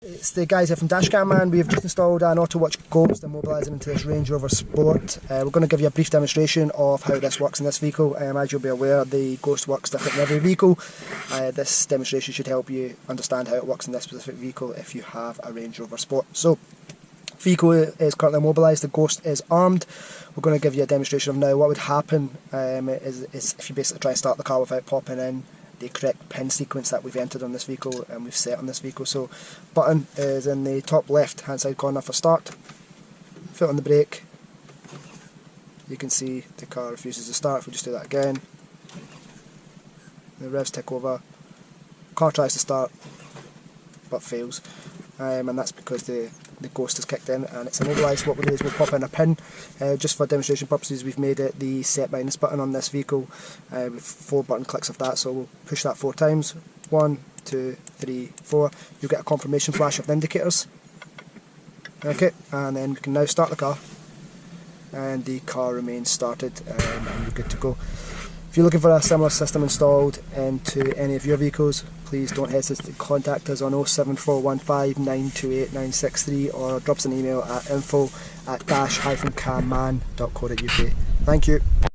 It's the guys here from Dashcam, Man. We have just installed an Autowatch Ghost Immobiliser into this Range Rover Sport. We're going to give you a brief demonstration of how this works in this vehicle. As you'll be aware, the Ghost works different in every vehicle. This demonstration should help you understand how it works in this specific vehicle if you have a Range Rover Sport. So, vehicle is currently immobilised, the Ghost is armed. We're going to give you a demonstration of now what would happen is if you basically try to start the car without popping in the correct pin sequence that we've entered on this vehicle and we've set on this vehicle. So button is in the top left hand side corner for start, foot on the brake. You can see the car refuses to start. If we just do that again, the revs tick over, car tries to start but fails, and that's because the Ghost is kicked in and it's immobilised. What we'll do is we'll pop in a pin. Just for demonstration purposes, we've made it the set minus button on this vehicle with 4 button clicks of that, so we'll push that 4 times. 1, 2, 3, 4. You'll get a confirmation flash of the indicators. Okay, and then we can now start the car and the car remains started and you're good to go. If you're looking for a similar system installed into any of your vehicles, please don't hesitate to contact us on 07415 928 963 or drop us an email at info@dash-camman.co.uk. Thank you.